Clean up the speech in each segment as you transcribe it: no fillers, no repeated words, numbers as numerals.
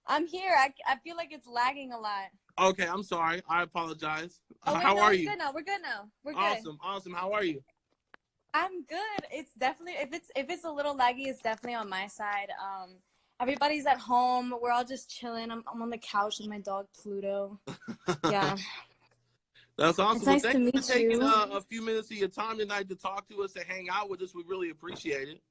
I'm here. I feel like it's lagging a lot. Okay, I'm sorry. I apologize. Oh wait, How no, are it's you? good now. We're good now. We're good. Awesome. How are you? I'm good. It's definitely if it's a little laggy, it's definitely on my side. Everybody's at home. We're all just chilling. I'm on the couch with my dog Pluto. Yeah, That's it's awesome. Well, nice thank to you for meet taking you, a few minutes of your time tonight to talk to us, to hang out with us. We really appreciate it.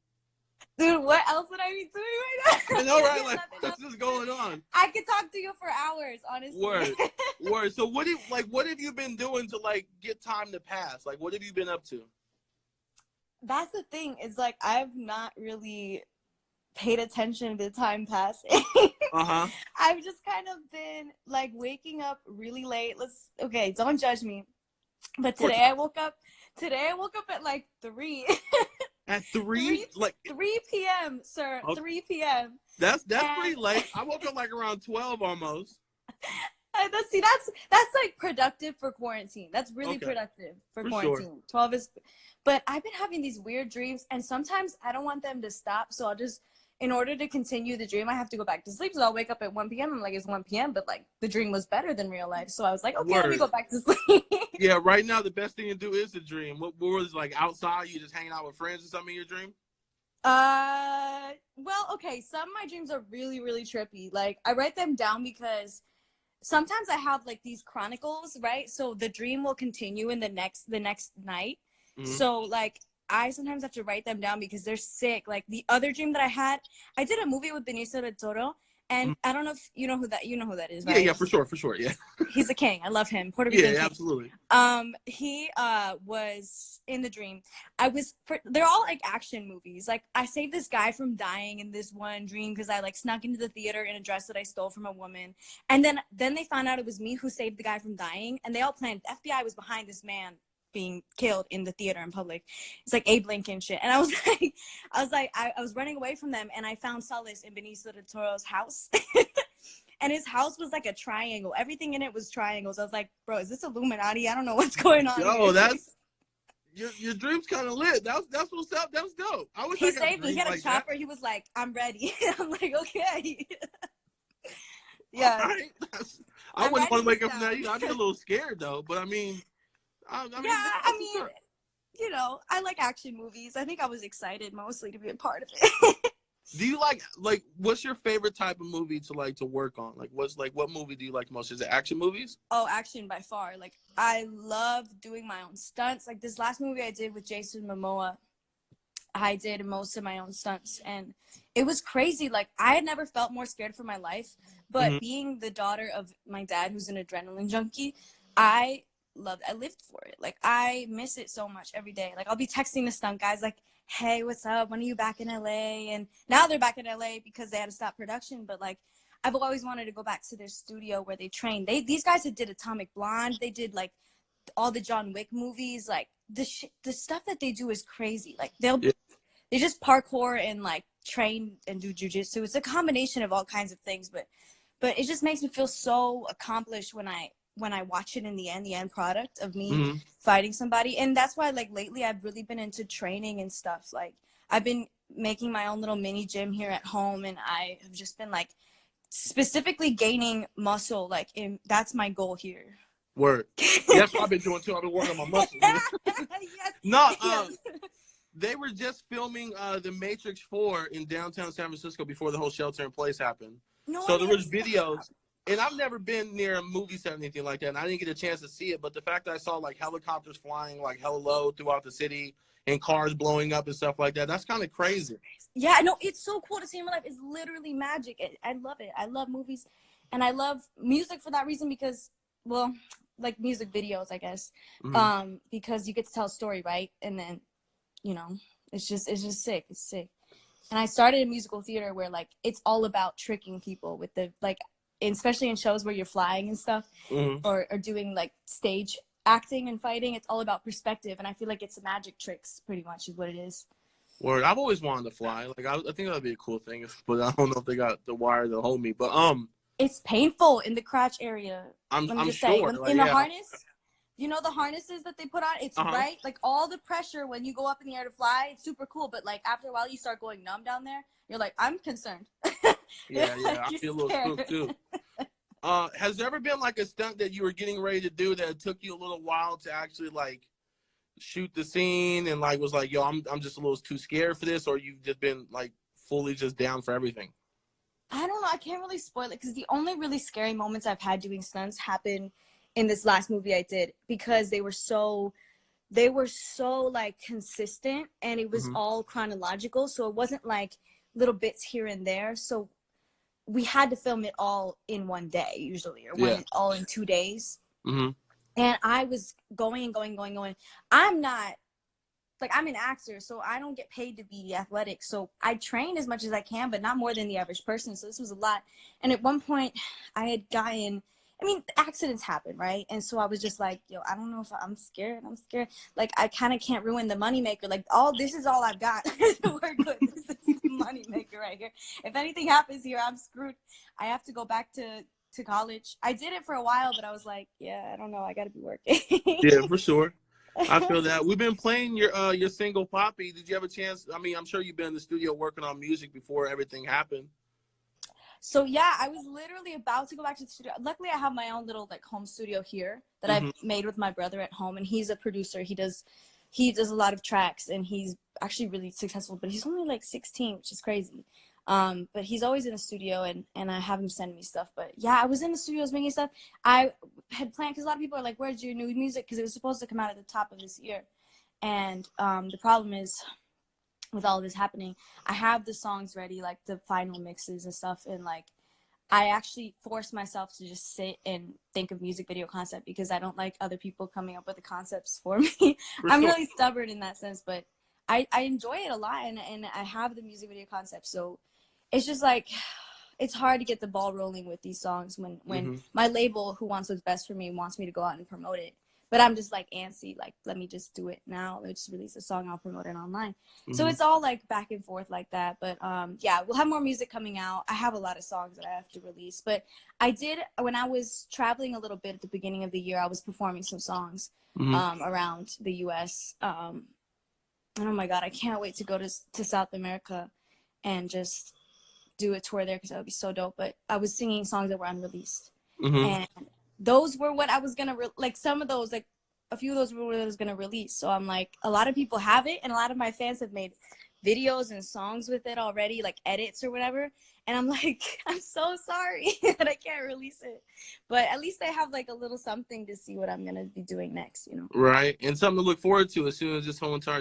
dude. What else would I be doing right now? I know, right? Like, Nothing else what's just to do. going on? I could talk to you for hours, honestly. Word, word. So, what have you been doing to like get time to pass? Like, what have you been up to? That's the thing. Is like I've not really paid attention to time passing. Uh-huh. I've just kind of been like waking up really late. Okay, don't judge me. But Of course. today I woke up at like 3. At 3, 3 like 3 p.m., sir. okay, 3 p.m. that's And pretty late. I woke up like around 12 almost. that's like productive for quarantine. That's really Okay, productive for for sure. quarantine. 12 is, but I've been having these weird dreams, and sometimes I don't want them to stop, so I'll just, in order to continue the dream, I have to go back to sleep. So I'll wake up at 1 p.m. I'm like, it's 1 p.m., but like the dream was better than real life. So I was like, okay, let me Word. go back to sleep. Yeah, right now the best thing to do is to dream. What was like outside? You just hanging out with friends or something in your dream? Well, okay. Some of my dreams are really, really trippy. Like I write them down because sometimes I have like these chronicles, right? So the dream will continue in the next night. Mm-hmm. So like I sometimes have to write them down because they're sick. Like the other dream that I had, I did a movie with Benicio del Toro, and I don't know if you know who that is, Yeah, right? yeah, for sure, yeah. He's a king. I love him. Puerto Rican Yeah, king. absolutely. He was in the dream. They're all like action movies. Like I saved this guy from dying in this one dream because I like snuck into the theater in a dress that I stole from a woman, and then they found out it was me who saved the guy from dying, and they all planned. The FBI was behind this man being killed in the theater in public. It's like Abe Lincoln shit. And I was I was running away from them, and I found solace in Benicio del Toro's house. And his house was like a triangle. Everything in it was triangles. I was like, bro, is this Illuminati? I don't know what's going on Yo, here. that's your dream's kind of lit. That's what's up. That's dope. I wish He I got saved me. He dreams had a like chopper. that. He was like, I'm ready. I'm like, okay. All Yeah. right. I I'm wouldn't want writing to this wake up from down. that either. I'd be a little scared though. But I mean, Yeah, that's I what's mean, up. you know, I like action movies. I think I was excited mostly to be a part of it. Do you like what's your favorite type of movie to work on? Like what movie do you like the most? Is it action movies? Oh, action by far. Like I love doing my own stunts. Like this last movie I did with Jason Momoa, I did most of my own stunts, and it was crazy. Like I had never felt more scared for my life, Mm-hmm. but being the daughter of my dad, who's an adrenaline junkie, I lived for it. Like I miss it so much every day. Like I'll be texting the stunt guys like, hey, what's up? When are you back in LA? And now they're back in LA because they had to stop production. But like, I've always wanted to go back to their studio where they trained. These guys had did Atomic Blonde. They did like all the John Wick movies. Like the stuff that they do is crazy. Like Yeah. they just parkour and like train and do jujitsu. It's a combination of all kinds of things, but it just makes me feel so accomplished when I watch it in the end product of me Mm-hmm. fighting somebody. And that's why like lately I've really been into training and stuff. Like I've been making my own little mini gym here at home, and I have just been like specifically gaining muscle. Like that's my goal here. Word. That's what I've been doing too. I've been working on my muscles. Yes. No, Yes. they were just filming The Matrix 4 in downtown San Francisco before the whole shelter in place happened. No, So I there didn't was stop. videos, and I've never been near a movie set or anything like that, and I didn't get a chance to see it. But the fact that I saw like helicopters flying like hella low throughout the city and cars blowing up and stuff like that, that's kind of crazy. Yeah, no, it's so cool to see in real life. It's literally magic. I love it. I love movies, and I love music for that reason because, well, like music videos, I guess, Mm-hmm. because you get to tell a story, right? And then, you know, it's just sick. It's sick. And I started in musical theater where like it's all about tricking people with the like, especially in shows where you're flying and stuff, Mm-hmm. or doing like stage acting and fighting. It's all about perspective, and I feel like it's magic tricks, pretty much, is what it is. Word. I've always wanted to fly. Like I think that'd be a cool thing, but I don't know if they got the wire to hold me. But It's painful in the crotch area. Let me I'm just say, sure. Like in the yeah. harness, you know the harnesses that they put on. It's Uh-huh. right, like all the pressure when you go up in the air to fly. It's super cool, but like after a while, you start going numb down there. You're like, I'm concerned. Yeah. I You're feel a little spooked scared. too. Has there ever been like a stunt that you were getting ready to do that took you a little while to actually like shoot the scene and like was like, yo, I'm just a little too scared for this, or you've just been like fully just down for everything? I don't know. I can't really spoil it because the only really scary moments I've had doing stunts happened in this last movie I did because they were so like consistent and it was Mm-hmm. all chronological. So it wasn't like little bits here and there. So we had to film it all in one day usually, or Yeah. all in 2 days. Mm-hmm. And I was going and going. I'm not like, I'm an actor, so I don't get paid to be athletic. So I train as much as I can, but not more than the average person. So this was a lot. And at one point I had gotten, I mean, accidents happen, right? And so I was just like, yo, I don't know if I'm scared. I'm scared. Like, I kind of can't ruin the moneymaker. Like, this is all I've got to work with. This is the moneymaker right here. If anything happens here, I'm screwed. I have to go back to college. I did it for a while, but I was like, yeah, I don't know. I got to be working. Yeah, for sure. I feel that. We've been playing your single Poppy. Did you have a chance? I mean, I'm sure you've been in the studio working on music before everything happened. So yeah, I was literally about to go back to the studio. Luckily, I have my own little like home studio here that Mm-hmm. I've made with my brother at home, and he's a producer. He does a lot of tracks, and he's actually really successful. But he's only like 16, which is crazy. But he's always in the studio, and I have him send me stuff. But yeah, I was in the studios making stuff. I had planned because a lot of people are like, "Where's your new music?" Because it was supposed to come out at the top of this year, and the problem is, with all this happening, I have the songs ready, like the final mixes and stuff, and like I actually force myself to just sit and think of music video concept because I don't like other people coming up with the concepts for me. For I'm sure. really stubborn in that sense, but I enjoy it a lot, and I have the music video concept, so it's just like it's hard to get the ball rolling with these songs when Mm-hmm. my label, who wants what's best for me, wants me to go out and promote it. But I'm just like antsy, like, let me just do it now. Let's just release a song, I'll promote it online. So Mm-hmm. it's all like back and forth like that. But yeah, we'll have more music coming out. I have a lot of songs that I have to release. But I did, when I was traveling a little bit at the beginning of the year, I was performing some songs Mm-hmm. around the US. And oh my God, I can't wait to go to South America and just do a tour there because that would be so dope. But I was singing songs that were unreleased. Mm-hmm. And those were what I was gonna like. Some of those, like a few of those, were what I was gonna release. So I'm like, a lot of people have it, and a lot of my fans have made videos and songs with it already, like edits or whatever. And I'm like, I'm so sorry that I can't release it, but at least I have like a little something to see what I'm gonna be doing next, you know. Right, and something to look forward to as soon as this whole entire